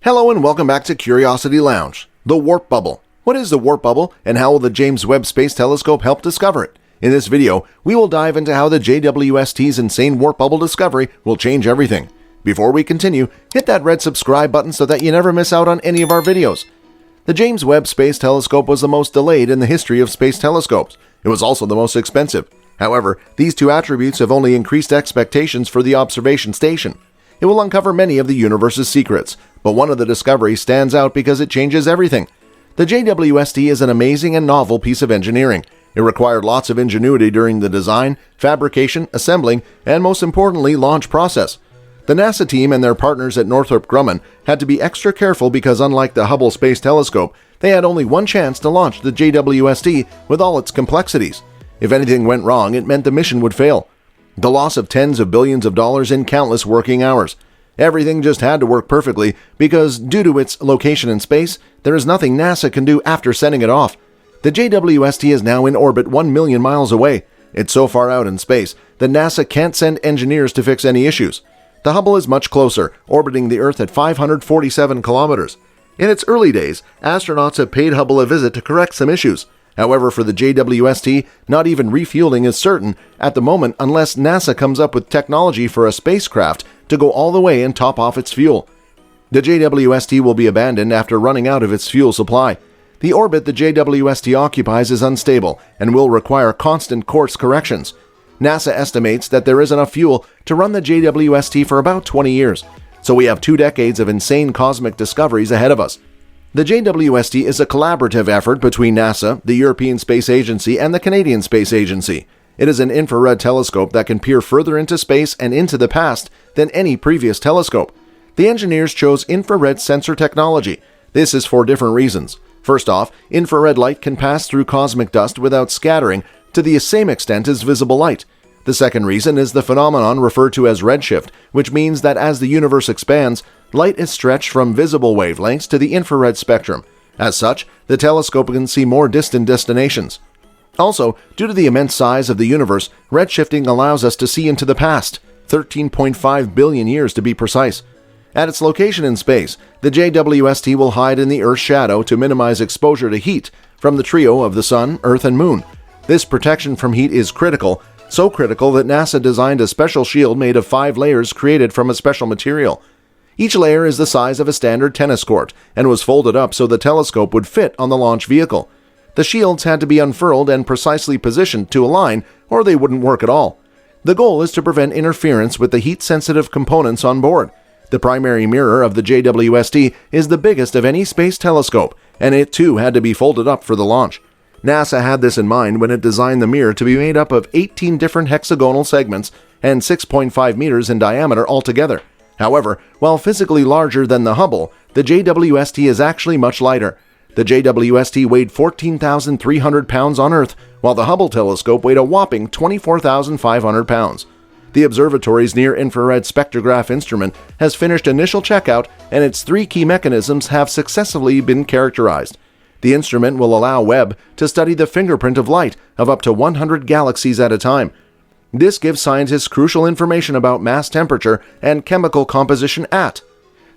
Hello and welcome back to Curiosity Lounge. The warp bubble. What is the warp bubble and how will the James Webb Space Telescope help discover it? In this video, we will dive into how the JWST's insane warp bubble discovery will change everything. Before we continue, hit that red subscribe button so that you never miss out on any of our videos. The James Webb Space Telescope was the most delayed in the history of space telescopes. It was also the most expensive. However, these two attributes have only increased expectations for the observation station. It will uncover many of the universe's secrets, but one of the discoveries stands out because it changes everything. The JWST is an amazing and novel piece of engineering. It required lots of ingenuity during the design, fabrication, assembling, and most importantly, launch process. The NASA team and their partners at Northrop Grumman had to be extra careful because unlike the Hubble Space Telescope, they had only one chance to launch the JWST with all its complexities. If anything went wrong, it meant the mission would fail. The loss of tens of billions of dollars in countless working hours. Everything just had to work perfectly because, due to its location in space, there is nothing NASA can do after sending it off. The JWST is now in orbit 1 million miles away. It's so far out in space that NASA can't send engineers to fix any issues. The Hubble is much closer, orbiting the Earth at 547 kilometers. In its early days, astronauts have paid Hubble a visit to correct some issues. However, for the JWST, not even refueling is certain at the moment unless NASA comes up with technology for a spacecraft to go all the way and top off its fuel. The JWST will be abandoned after running out of its fuel supply. The orbit the JWST occupies is unstable and will require constant course corrections. NASA estimates that there is enough fuel to run the JWST for about 20 years, so we have 2 decades of insane cosmic discoveries ahead of us. The JWST is a collaborative effort between NASA, the European Space Agency, and the Canadian Space Agency. It is an infrared telescope that can peer further into space and into the past than any previous telescope. The engineers chose infrared sensor technology. This is for different reasons. First off, infrared light can pass through cosmic dust without scattering to the same extent as visible light. The second reason is the phenomenon referred to as redshift, which means that as the universe expands, light is stretched from visible wavelengths to the infrared spectrum. As such, the telescope can see more distant destinations. Also, due to the immense size of the universe, redshifting allows us to see into the past, 13.5 billion years to be precise. At its location in space, the JWST will hide in the Earth's shadow to minimize exposure to heat from the trio of the Sun, Earth, and Moon. This protection from heat is critical, so critical that NASA designed a special shield made of 5 layers created from a special material. Each layer is the size of a standard tennis court and was folded up so the telescope would fit on the launch vehicle. The shields had to be unfurled and precisely positioned to align or they wouldn't work at all. The goal is to prevent interference with the heat-sensitive components on board. The primary mirror of the JWST is the biggest of any space telescope, and it too had to be folded up for the launch. NASA had this in mind when it designed the mirror to be made up of 18 different hexagonal segments and 6.5 meters in diameter altogether. However, while physically larger than the Hubble, the JWST is actually much lighter. The JWST weighed 14,300 pounds on Earth, while the Hubble telescope weighed a whopping 24,500 pounds. The observatory's near-infrared spectrograph instrument has finished initial checkout, and its 3 key mechanisms have successfully been characterized. The instrument will allow Webb to study the fingerprint of light of up to 100 galaxies at a time. This gives scientists crucial information about mass temperature and chemical composition at.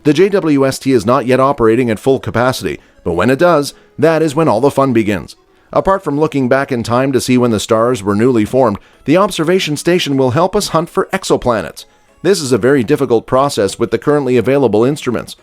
The JWST is not yet operating at full capacity, but when it does, that is when all the fun begins. Apart from looking back in time to see when the stars were newly formed, the observation station will help us hunt for exoplanets. This is a very difficult process with the currently available instruments.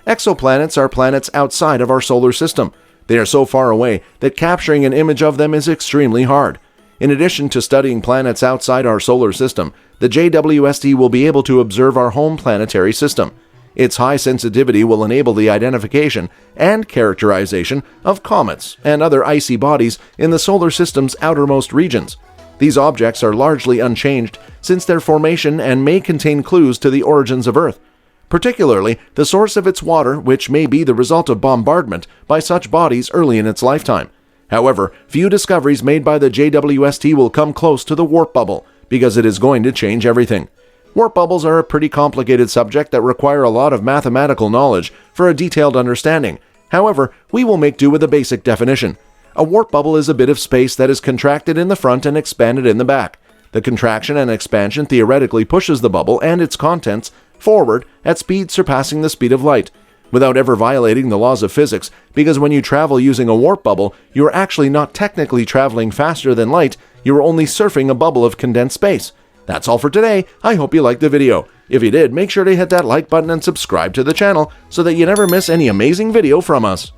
Exoplanets are planets outside of our solar system. They are so far away that capturing an image of them is extremely hard. In addition to studying planets outside our solar system, the JWST will be able to observe our home planetary system. Its high sensitivity will enable the identification and characterization of comets and other icy bodies in the solar system's outermost regions. These objects are largely unchanged since their formation and may contain clues to the origins of Earth, particularly the source of its water, which may be the result of bombardment by such bodies early in its lifetime. However, few discoveries made by the JWST will come close to the warp bubble because it is going to change everything. Warp bubbles are a pretty complicated subject that require a lot of mathematical knowledge for a detailed understanding. However, we will make do with a basic definition. A warp bubble is a bit of space that is contracted in the front and expanded in the back. The contraction and expansion theoretically pushes the bubble and its contents forward at speeds surpassing the speed of light. without ever violating the laws of physics, because when you travel using a warp bubble, you are actually not technically traveling faster than light, you are only surfing a bubble of condensed space. That's all for today. I hope you liked the video. If you did, make sure to hit that like button and subscribe to the channel so that you never miss any amazing video from us.